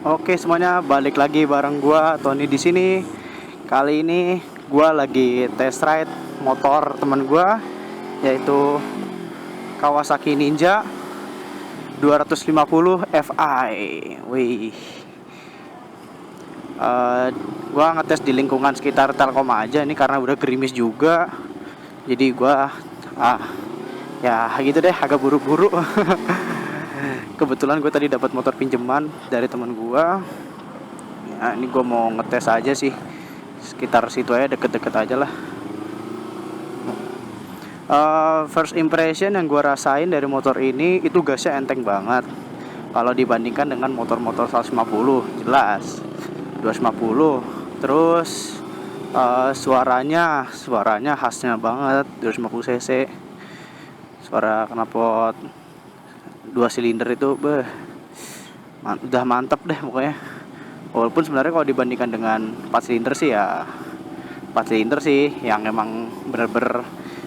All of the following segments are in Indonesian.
Oke semuanya, balik lagi bareng gua Tony di sini. Kali ini gua lagi test ride motor teman gua, yaitu Kawasaki Ninja 250 Fi. Wih. Eh, gua ngetes di lingkungan sekitar Telkom aja ini karena udah gerimis juga. Jadi gua ah ya gitu deh, agak buru-buru. Kebetulan gue tadi dapat motor pinjaman dari teman gue. Nah, ini gue mau ngetes aja sih, sekitar situ aja, deket-deket aja lah. First impression yang gue rasain dari motor ini itu gasnya enteng banget. Kalau dibandingkan dengan motor-motor 150, jelas 250. Terus suaranya khasnya banget 250 cc. Suara knalpot 2 silinder itu udah mantep deh pokoknya. Walaupun sebenarnya kalau dibandingkan dengan 4 silinder sih ya 4 silinder sih yang emang bener-bener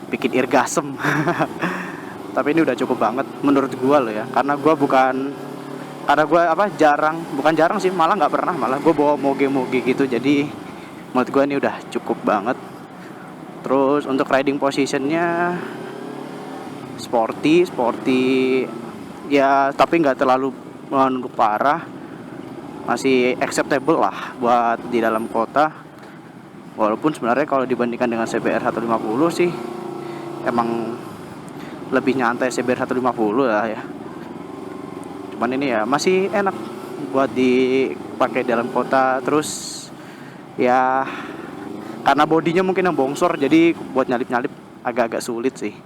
bikin irgasem. Tapi ini udah cukup banget menurut gua loh ya. Karena gua bukan jarang sih, malah nggak pernah, malah gua bawa moge-moge gitu. Jadi menurut gua ini udah cukup banget. Terus untuk riding positionnya sporty ya, tapi nggak terlalu menurut parah, masih acceptable lah buat di dalam kota. Walaupun sebenarnya kalau dibandingkan dengan CBR 150 sih emang lebih nyantai CBR 150 lah ya. Cuman ini ya masih enak buat dipakai dalam kota. Terus ya karena bodinya mungkin yang bongsor, jadi buat nyalip-nyalip agak-agak sulit sih.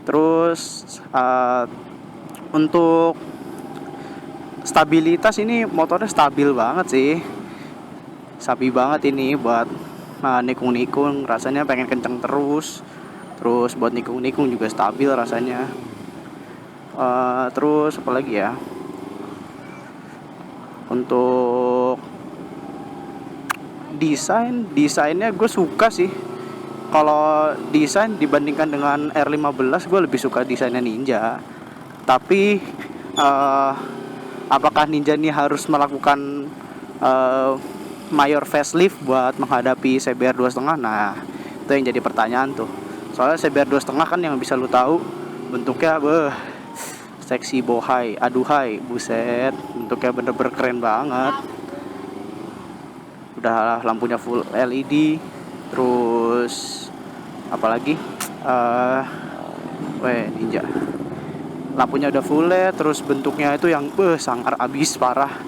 Terus untuk stabilitas ini motornya stabil banget sih. Sabi banget ini buat nikung-nikung, rasanya pengen kenceng terus. Terus buat nikung-nikung juga stabil rasanya. Terus apa lagi ya? Untuk desainnya gue suka sih. Kalau desain dibandingkan dengan R15, gue lebih suka desainnya Ninja. Tapi apakah Ninja ini harus melakukan mayor facelift buat menghadapi CBR 2.5? Nah, itu yang jadi pertanyaan tuh. Soalnya CBR 2.5 kan yang bisa lu tahu bentuknya seksi bohai, aduhai, buset, bentuknya bener-bener keren banget. Udah lampunya full LED, terus apalagi Ninja lampunya udah full LED, terus bentuknya itu yang sangar abis parah.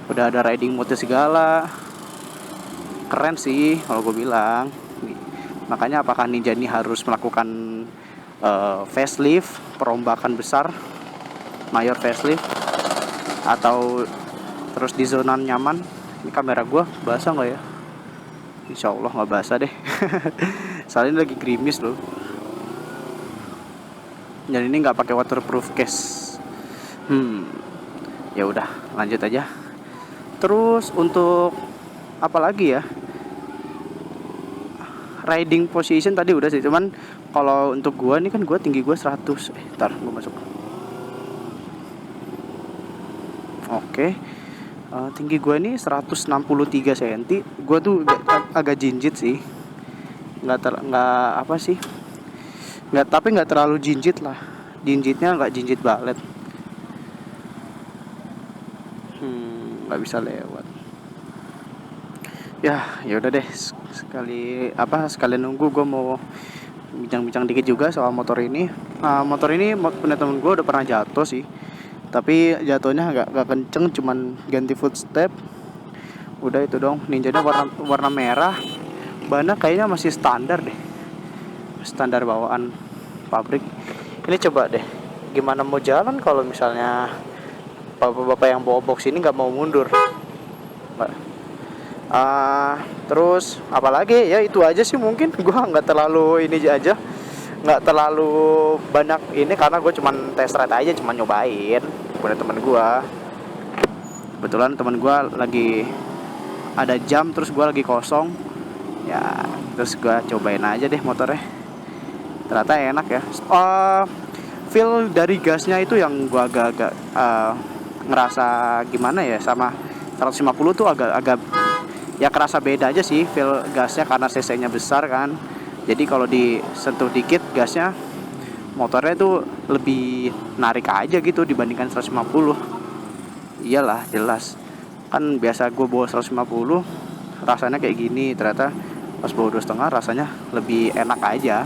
Udah ada riding mode segala, keren sih kalau gue bilang. Makanya apakah Ninja ini harus melakukan facelift, perombakan besar, mayor facelift, atau terus di zona nyaman? Ini kamera gue basah nggak ya? Insya Allah nggak basah deh. Soalnya lagi gerimis loh. Dan ini nggak pakai waterproof case. Ya udah, lanjut aja. Terus untuk apa lagi ya? Riding position tadi udah sih, cuman kalau untuk gua nih kan gua tinggi gua 100. Ntar gua masuk. Oke. Tinggi gua ini 163 cm. Gua tuh agak jinjit sih. Tapi nggak terlalu jinjit lah. Jinjitnya nggak jinjit balet. Nggak bisa lewat. Ya udah deh, sekalian nunggu, gue mau bincang-bincang dikit juga soal motor ini. Motor ini punya temen gue udah pernah jatuh sih, tapi jatuhnya gak kenceng, cuman ganti footstep. Udah itu dong. Ninjanya warna merah. Bannya kayaknya masih standar deh, standar bawaan pabrik. Ini coba deh gimana mau jalan kalau misalnya bapak-bapak yang bawa box ini nggak mau mundur. Terus apalagi ya itu aja sih, mungkin gue nggak terlalu banyak ini karena gue cuman test ride aja, cuman nyobain. Punya teman gue, kebetulan teman gue lagi ada jam, terus gue lagi kosong ya, terus gue cobain aja deh motornya. Ternyata enak ya. Feel dari gasnya itu yang gue agak-agak ngerasa gimana ya, sama 150 tuh agak ya kerasa beda aja sih feel gasnya karena cc-nya besar kan. Jadi kalau disentuh dikit gasnya, motornya tuh lebih narik aja gitu dibandingkan 150. Iyalah jelas. Kan biasa gue bawa 150 rasanya kayak gini, ternyata pas bawa 2,5 rasanya lebih enak aja.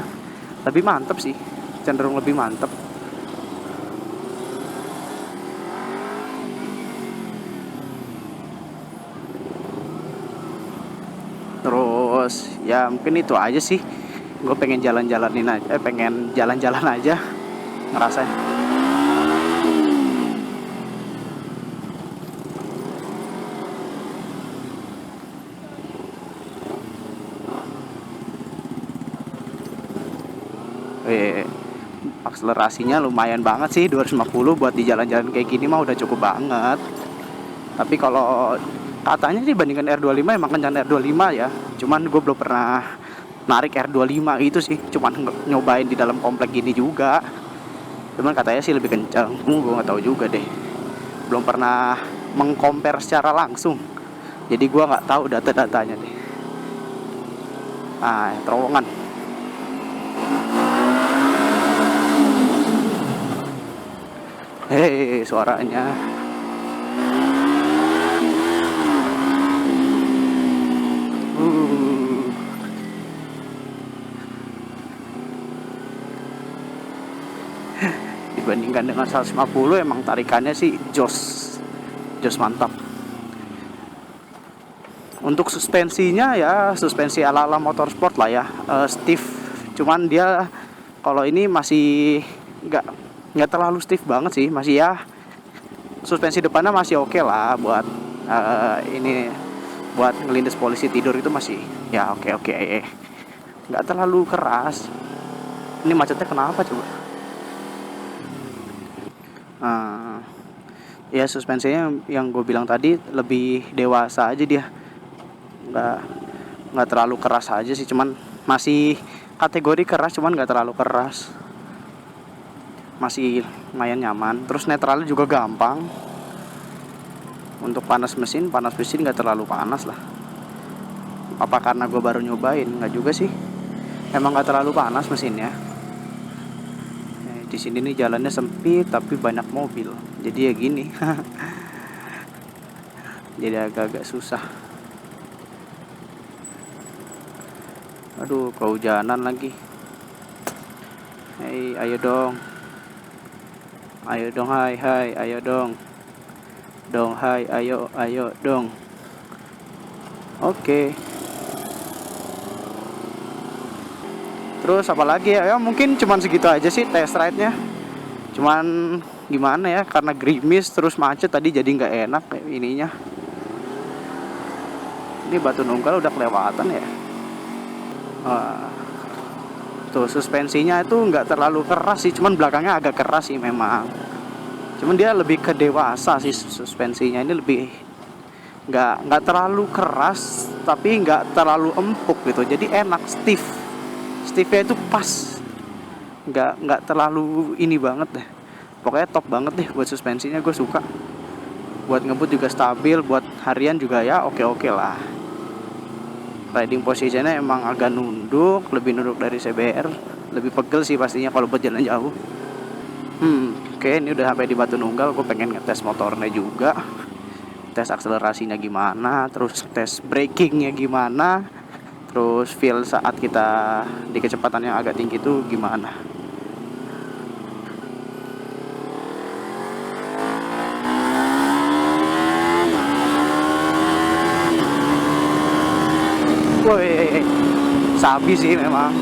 Lebih mantep sih, cenderung lebih mantep. Terus ya mungkin itu aja sih. Gue pengen jalan-jalanin aja, pengen jalan-jalan aja ngerasain. Akselerasinya lumayan banget sih 250 buat di jalan-jalan kayak gini mah udah cukup banget. Tapi kalau katanya sih dibandingkan R25 emang kencang R25 ya. Cuman gue belum pernah narik R25 gitu sih. Cuman nyobain di dalam komplek gini juga. Cuman katanya sih lebih kencang. Gue nggak tahu juga deh. Belum pernah mengcompare secara langsung. Jadi gue nggak tahu data-datanya deh. Ah, terowongan. Hei, suaranya. Dibandingkan dengan 150 emang tarikannya sih jos mantap. Untuk suspensinya ya suspensi ala-ala motorsport lah ya, stiff. Cuman dia kalau ini masih nggak terlalu stiff banget sih, masih ya suspensi depannya masih oke lah buat ini buat ngelindes polisi tidur itu masih ya oke. Nggak terlalu keras. Ini macetnya kenapa coba? Ya suspensinya yang gue bilang tadi lebih dewasa aja dia, nggak terlalu keras aja sih, cuman masih kategori keras cuman nggak terlalu keras, masih lumayan nyaman. Terus netralnya juga gampang. Untuk panas mesin nggak terlalu panas lah. Apa karena gue baru nyobain? Nggak juga sih, emang nggak terlalu panas mesinnya. Di sini nih jalannya sempit tapi banyak mobil, jadi ya gini. Jadi agak-agak susah. Aduh, kehujanan lagi. Hei, ayo dong, hai, ayo dong, hai, ayo dong. Oke. Terus apa lagi ya? Ya mungkin cuman segitu aja sih test ride-nya. Cuman gimana ya, karena gerimis terus macet tadi jadi nggak enak ininya. Ini Batu Nunggal udah kelewatan ya. Tuh suspensinya itu nggak terlalu keras sih, cuman belakangnya agak keras sih memang. Cuman dia lebih ke dewasa sih suspensinya, ini lebih nggak terlalu keras tapi nggak terlalu empuk gitu, jadi enak, stiffnya itu pas, nggak terlalu ini banget deh. Pokoknya top banget deh buat suspensinya, gue suka. Buat ngebut juga stabil, buat harian juga ya oke lah. Riding positionnya emang agak nunduk, lebih nunduk dari CBR, lebih pegel sih pastinya kalau buat jalan jauh. Oke, ini udah sampai di Batu Nunggal. Gue pengen ngetes motornya juga, tes akselerasinya gimana, terus tes brakingnya gimana, terus feel saat kita di kecepatan yang agak tinggi itu gimana. Woi, sabi sih memang.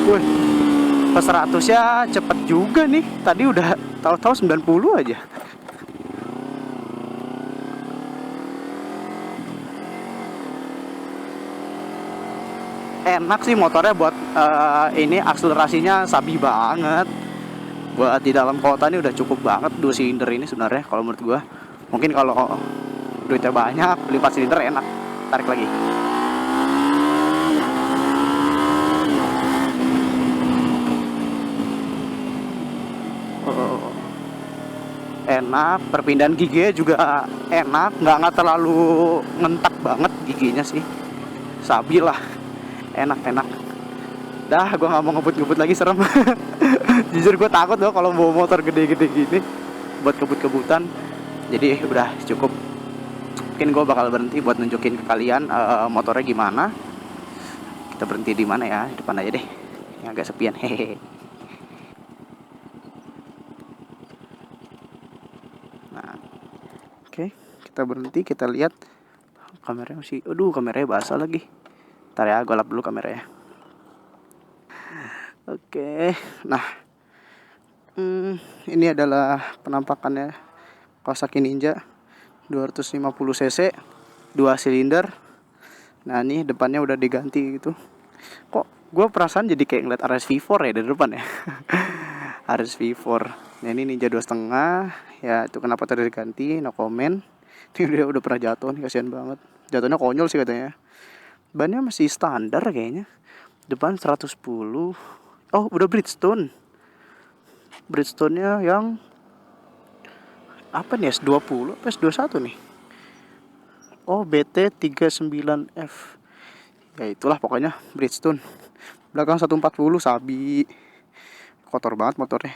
Wih, pas 100 ya cepet juga nih. Tadi udah tahu-tahu 90 aja. Enak sih motornya buat ini akselerasinya sabi banget. Buat di dalam kota ini udah cukup banget 2 silinder ini sebenarnya kalau menurut gua. Mungkin kalau duitnya banyak beli 4 silinder enak. Tarik lagi. enak, perpindahan giginya juga enak, nggak terlalu ngentak banget giginya sih, stabil lah, enak. Dah, gue nggak mau ngebut-ngebut lagi, serem. Jujur gue takut loh kalau bawa motor gede-gede gini buat kebut-kebutan. Jadi udah cukup. Mungkin gue bakal berhenti buat nunjukin ke kalian motornya gimana. Kita berhenti di mana ya? Di depan aja deh. Yang agak sepian. Hehehe. Nah, oke, kita berhenti, kita lihat kameranya masih. Aduh, kameranya basah lagi. Ntar ya, gue lap dulu kameranya. Oke, nah, ini adalah penampakannya Kawasaki Ninja 250 cc 2 silinder. Nah, ini depannya udah diganti gitu. Kok gue perasaan jadi kayak ngeliat RS-V4 ya dari depan ya. RS-V4. Nah, ini Ninja 2,5. Ya, itu kenapa tadi diganti, no comment. Ini dia udah pernah jatuh nih, kasihan banget. Jatuhnya konyol sih katanya. Bannya masih standar kayaknya. Depan 110. Oh, udah Bridgestone. Bridgestone-nya yang apa nih, S20 apa S21 nih? Oh, BT39F. Ya itulah pokoknya Bridgestone. Belakang 140 sabi. Kotor banget motornya.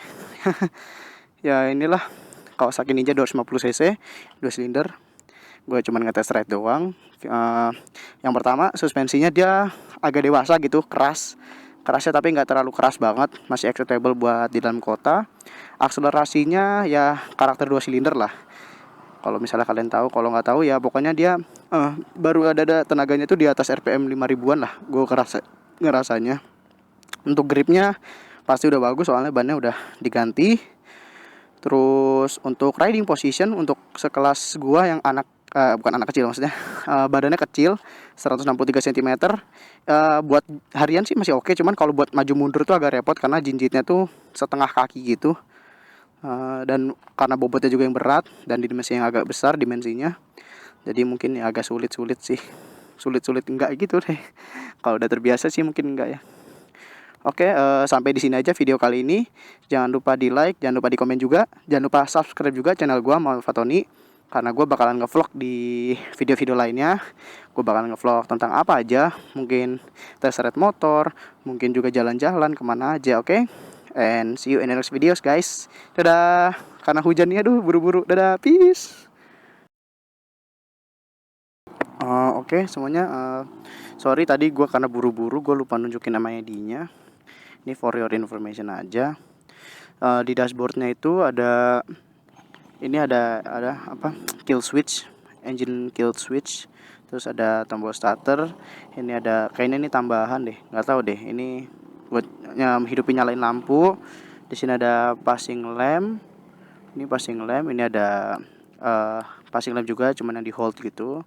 Ya inilah Kawasaki Ninja 250 cc 2 silinder. Gue cuman ngetes ride doang. Yang pertama, suspensinya dia agak dewasa gitu, kerasnya tapi nggak terlalu keras banget, masih acceptable buat di dalam kota. Akselerasinya ya karakter 2 silinder lah. Kalau misalnya kalian tahu, kalau nggak tahu ya pokoknya dia baru ada tenaganya tuh di atas RPM 5000-an lah. Gue ngerasanya. Untuk gripnya pasti udah bagus soalnya bannya udah diganti. Terus untuk riding position untuk sekelas gua yang bukan anak kecil maksudnya, badannya kecil 163 cm, buat harian sih masih oke, cuman kalau buat maju mundur tuh agak repot karena jinjitnya tuh setengah kaki gitu. Dan karena bobotnya juga yang berat dan dimensi yang agak besar dimensinya, jadi mungkin ya agak sulit sih, sulit enggak gitu deh. Kalau udah terbiasa sih mungkin enggak ya. Oke, sampai di sini aja video kali ini. Jangan lupa di like, jangan lupa di komen juga, jangan lupa subscribe juga channel gua Muhammad Fatoni, karena gue bakalan ngevlog di video-video lainnya. Gue bakalan ngevlog tentang apa aja, mungkin tes ride motor, mungkin juga jalan-jalan kemana aja. Oke, and see you in the next videos guys. Dadah. Karena hujan nih, aduh buru-buru. Dadah, peace. Oke, semuanya. Sorry tadi gue karena buru-buru gue lupa nunjukin nama ID-nya. Ini for your information aja. Di dashboardnya itu ada apa, kill switch, engine kill switch. Terus ada tombol starter. Ini ada kayaknya ini tambahan deh, nggak tahu deh. Ini buat hidupin nyalain lampu. Di sini ada passing lamp. Ini passing lamp. Ini ada passing lamp juga, cuman yang di hold gitu.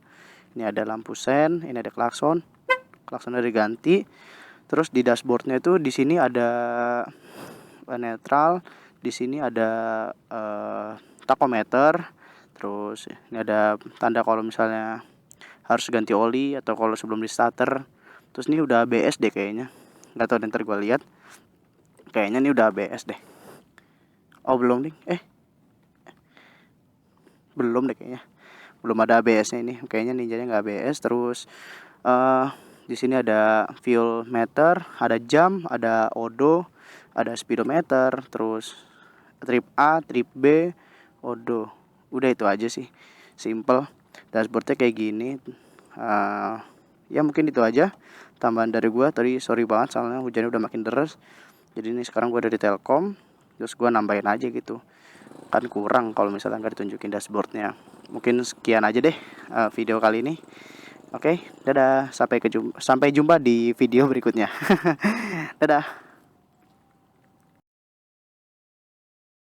Ini ada lampu sen. Ini ada klakson. Klaksonnya diganti. Terus di dashboardnya itu di sini ada netral. Di sini ada tachometer. Terus ini ada tanda kalau misalnya harus ganti oli atau kalau sebelum di starter. Terus ini udah ABS deh kayaknya, nggak tahu, ntar gue lihat. Kayaknya ini udah ABS deh. Oh belum deh, belum deh kayaknya, belum ada ABS-nya ini. Kayaknya Ninjanya nggak ABS. Terus di sini ada fuel meter, ada jam, ada odo, ada speedometer, terus trip A, trip B, odo. Udah itu aja sih, simple. Dashboardnya kayak gini. Ya mungkin itu aja tambahan dari gue tadi. Sorry banget soalnya hujannya udah makin deras. Jadi ini sekarang gue ada di Telkom, terus gue nambahin aja gitu, kan kurang kalau misalnya nggak ditunjukin dashboardnya. Mungkin sekian aja deh video kali ini. Oke, dadah, sampai jumpa di video berikutnya. Dadah.